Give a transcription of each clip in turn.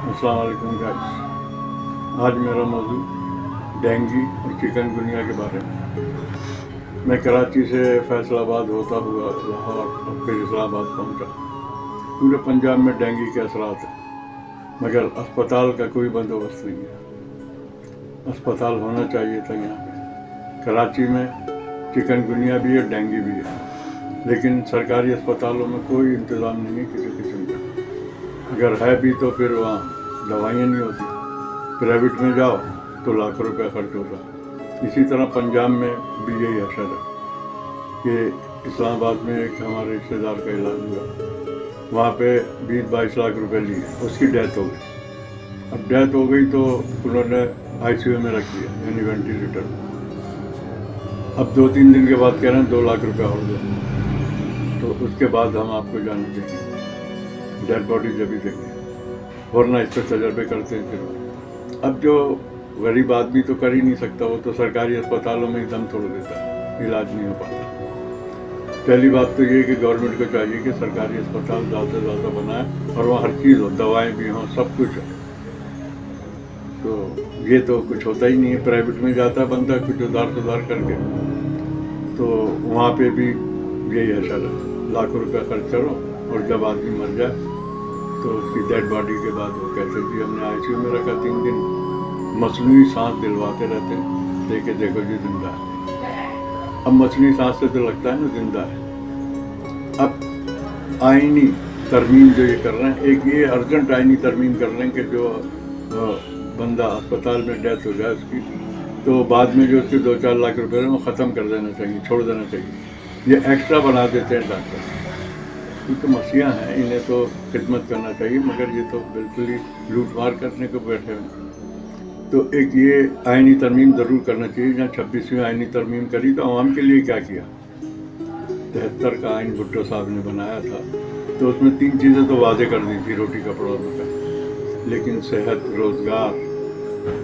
अस्सलाम वालेकुम गाइस। आज मेरा मौजू डेंगू और चिकनगुनिया के बारे में। मैं कराची से फैसलाबाद होता हुआ लाहौर और फिर इस्लामाबाद पहुंचा। पूरे पंजाब में डेंगू के असरात हैं, मगर अस्पताल का कोई बंदोबस्त नहीं है। अस्पताल होना चाहिए था यहाँ पे। कराची में चिकनगुनिया भी है, डेंगू भी है, लेकिन सरकारी अस्पतालों में कोई इंतज़ाम नहीं है किसी किस्म का। अगर है भी तो फिर वहाँ दवाइयाँ नहीं होती। प्राइवेट में जाओ तो लाखों रुपया खर्च होता है। इसी तरह पंजाब में भी यही असर है कि इस्लामाबाद में एक हमारे रिश्तेदार का इलाज हुआ, वहाँ पे 20-22 लाख रुपए लिए, उसकी डेथ हो गई। अब डेथ हो गई तो उन्होंने ICU में रख दिया, यानी वेंटिलेटर। अब 2-3 दिन के बाद कह रहे हैं 2 लाख रुपया हो गया। तो उसके बाद हम आपको जानना चाहिए, डेड बॉडी जब भी देखें, वरना इस पर तजर्बे करते हैं फिर। अब जो गरीब आदमी तो कर ही नहीं सकता, वो तो सरकारी अस्पतालों में ही दम तोड़ देता है, इलाज नहीं हो पाता। पहली बात तो ये कि गवर्नमेंट को चाहिए कि सरकारी अस्पताल ज़्यादा से ज़्यादा बनाए और वहाँ हर चीज़ हो, दवाएं भी हों, सब कुछ है। तो ये तो कुछ होता ही नहीं है। प्राइवेट में जाता है बंदा कुछ उधार सुधार करके, तो वहाँ पे भी यही असर है, लाखों रुपया खर्च करो और जब आदमी मर जाए तो उसकी डेड बॉडी के बाद वो कहते हैं कि हमने ICU में रखा 3 दिन, मसनूई सांस दिलवाते रहते हैं, देखे देखो जी जिंदा है। अब मसनूई सांस से तो लगता है ना जिंदा है। अब आईनी तरमीम जो ये कर रहे हैं, एक ये अर्जेंट आईनी तरमीम कर रहे हैं कि जो बंदा अस्पताल में डेथ हो जाए उसकी, तो बाद में जो उसके 2-4 लाख रुपए वो ख़त्म कर देना चाहिए, छोड़ देना चाहिए। ये एक्स्ट्रा बना देते हैं डॉक्टर। ये तो मसीहा हैं, इन्हें तो खिदमत करना चाहिए, मगर ये तो बिल्कुल ही लूट मार करने को बैठे हैं। तो एक ये आईनी तरमीम ज़रूर करना चाहिए। जहाँ 26वीं आईनी तरमीम करी तो आवाम के लिए क्या किया। 73 का आइन भुट्टो साहब ने बनाया था, तो उसमें 3 चीज़ें तो वादे कर दी थी, रोटी कपड़ा और मकान। लेकिन सेहत, रोज़गार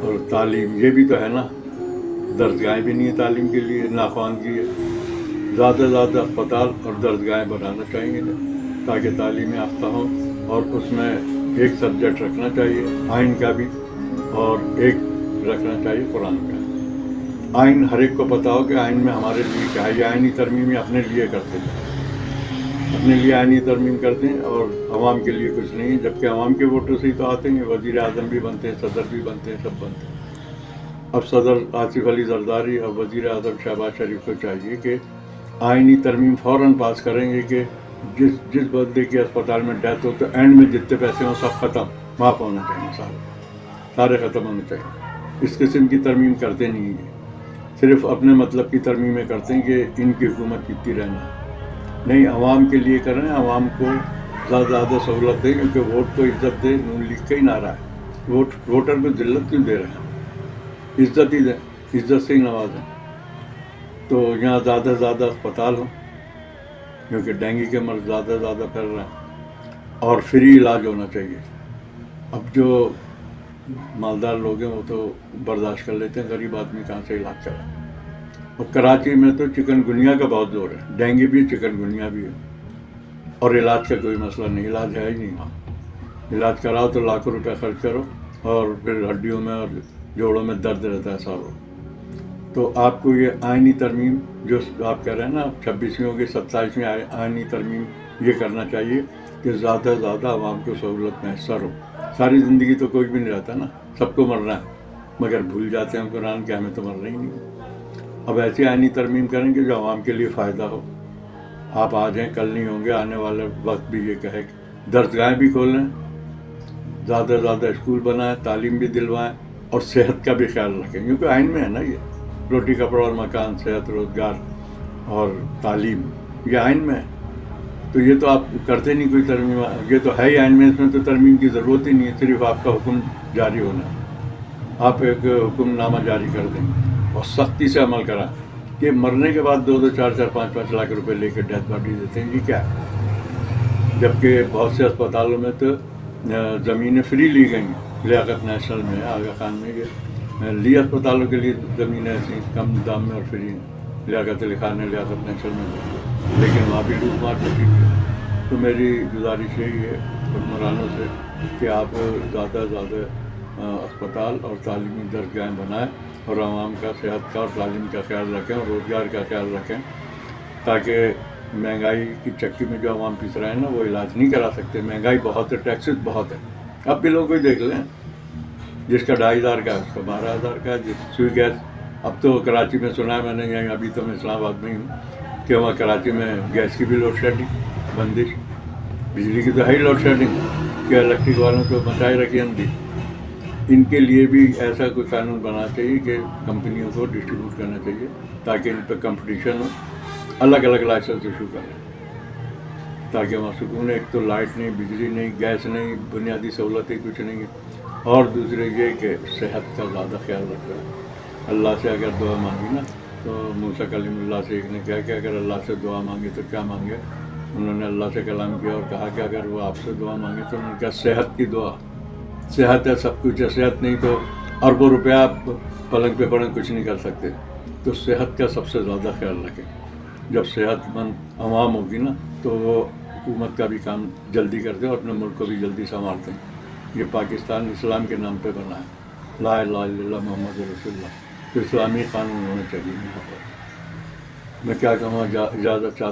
और तालीम ये भी तो है ना। दर्जगाहें भी नहीं है तालीम के लिए, नाख्वानगी है। ज़्यादा से ज़्यादा अस्पताल और दर्जगाहें बनाना चाहिए ताकि तालीम याफ्ता हो, और उसमें एक सब्जेक्ट रखना चाहिए आइन का भी, और एक रखना चाहिए कुरान का। आइन हर एक को पता हो कि आइन में हमारे लिए क्या है। ये आइनी तरमीम अपने लिए करते हैं, अपने लिए आइनी तरमीम करते हैं और अवाम के लिए कुछ नहीं है। जबकि अवाम के वोटों से ही तो आते हैं, वज़ीर आज़म भी बनते हैं, सदर भी बनते हैं, सब बनते हैं। अब सदर आसिफ अली जरदारी और वज़ीर आज़म शहबाज शरीफ को चाहिए कि आइनी तरमीम फ़ौरन पास करेंगे कि जिस बंदे के अस्पताल में डेथ हो तो एंड में जितने पैसे हों सब ख़त्म, माफ़ होना चाहिए, सारे ख़त्म होने चाहिए। इस किस्म की तरमीम करते नहीं है, सिर्फ अपने मतलब की तरमीमें करते हैं कि इनकी हुकूमत कितनी रहना। नहीं, आवाम के लिए कर रहे हैं, आवाम को ज़्यादा से ज़्यादा सहूलत दें, क्योंकि वोट को इज़्ज़त दे, नून लीग का ही नारा है। वोटर को जिल्लत क्यों दे रहे हैं, इज़्ज़त ही दें, इज़्ज़त से ही नवाजें। तो यहाँ ज़्यादा से ज़्यादा अस्पताल हों, क्योंकि डेंगू के मर्ज़ ज़्यादा से ज़्यादा फैल रहे हैं, और फ्री इलाज होना चाहिए। अब जो मालदार लोग हैं वो तो बर्दाश्त कर लेते हैं, गरीब आदमी कहाँ से इलाज कराए। और कराची में तो चिकनगुनिया का बहुत ज़ोर है, डेंगू भी चिकनगुनिया भी है, और इलाज का कोई मसला नहीं, इलाज है ही नहीं वहाँ। इलाज कराओ तो लाखों रुपया खर्च करो, और फिर हड्डियों में और जोड़ों में दर्द रहता है सारों। तो आपको ये आइनी तरमीम जो आप कह रहे हैं ना, 26वीं होगी, 27वीं आइनी तरमीम ये करना चाहिए कि ज़्यादा से ज़्यादा आवाम को सहूलत मैसर हो। सारी ज़िंदगी तो कोई भी नहीं रहता ना, सबको मरना है, मगर भूल जाते हैं कुरान के हमें तो मरना ही नहीं। अब ऐसी आइनी तरमीम करेंगे जो आवाम के लिए फ़ायदा हो। आप आ जाएँ, कल नहीं होंगे, आने वाले वक्त भी ये कहे, दर्जगाहें भी खोलें, ज़्यादा से ज़्यादा स्कूल बनाएँ, तालीम भी दिलवाएँ, और सेहत का भी ख्याल रखें, क्योंकि आइन में है ना ये रोटी कपड़ा और मकान, सेहत, रोज़गार और तालीम, ये आइन में है। तो ये तो आप करते नहीं कोई तरमीम, ये तो है ही आइन में, इसमें तो तरमीम की ज़रूरत ही नहीं है, सिर्फ आपका हुक्म जारी होना। आप एक हुक्मनामा जारी कर देंगे और सख्ती से अमल करा कि मरने के बाद 2-2, 4-4, 5-5 लाख रुपए लेकर डेथ बॉडी देते हैं, ये क्या है। जबकि बहुत से अस्पतालों में तो ज़मीनें फ्री ली गई, लियाकत नेशनल में, आगा खान में, ये ली अस्पतालों के लिए ज़मीनें ऐसी कम दाम में और फ्री हैं, लियाकत अली खान ने लियाकत नेशनल में, लेकिन वहाँ भी लूट मार होती है। तो मेरी गुजारिश यही है हुक्मरानों से کہ آپ زیادہ سے زیادہ اسپتال اور تعلیمی درگاہیں بنائیں اور عوام کا صحت کا اور تعلیم کا خیال رکھیں اور روزگار کا خیال رکھیں، تاکہ مہنگائی کی چکی میں جو عوام پس رہے ہیں نا وہ علاج نہیں کرا سکتے. مہنگائی بہت ہے، ٹیکسز بہت ہے. اب بھی لوگ کوئی دیکھ لیں، جس کا 2500 کا ہے اس کا 12000 کا ہے. جس سوئی گیس، اب تو کراچی میں سنا ہے میں نے، یہیں ابھی تو میں اسلام آباد میں ہی ہوں، کہ وہاں کراچی میں گیس کی بھی لوڈ شیڈنگ، بندش. بجلی کی تو ہے ہی لوڈ شیڈنگ، کہ الیکٹرک والوں کو بچائے رکھی اندھی. ان کے لیے بھی ایسا کوئی قانون بنانا چاہیے کہ کمپنیوں کو ڈسٹریبیوٹ کرنا چاہیے تاکہ ان پہ کمپٹیشن ہو، الگ الگ لائسنس ایشو کریں تاکہ وہاں سکون ہے. ایک تو لائٹ نہیں، بجلی نہیں، گیس نہیں، بنیادی سہولتیں کچھ نہیں ہیں. اور دوسرے یہ کہ صحت کا زیادہ خیال رکھ رہا ہے. اللہ سے اگر دعا مانگی نا تو موسیٰ کلیم اللہ سے ایک نے کہا کہ اگر اللہ سے دعا مانگے تو کیا مانگے؟ انہوں نے اللہ سے کلام کیا اور کہا کہ اگر وہ آپ سے دعا مانگے تو انہوں نے کہا صحت کی دعا. صحت ہے سب کچھ ہے، صحت نہیں تو اربوں روپیہ آپ پلنگ پہ پڑیں کچھ نہیں کر سکتے. تو صحت کا سب سے زیادہ خیال رکھیں. جب صحت مند عوام ہوگی نا تو وہ حکومت کا بھی کام جلدی کرتے ہیں اور اپنے ملک کو بھی جلدی سنبھالتے ہیں. یہ پاکستان اسلام کے نام پہ بنا ہے، لا الہ الا اللہ محمد رسول اللہ. تو اسلامی قانون ہونے چاہیے یہاں پر. میں کیا کہوں، اجازت چاہتا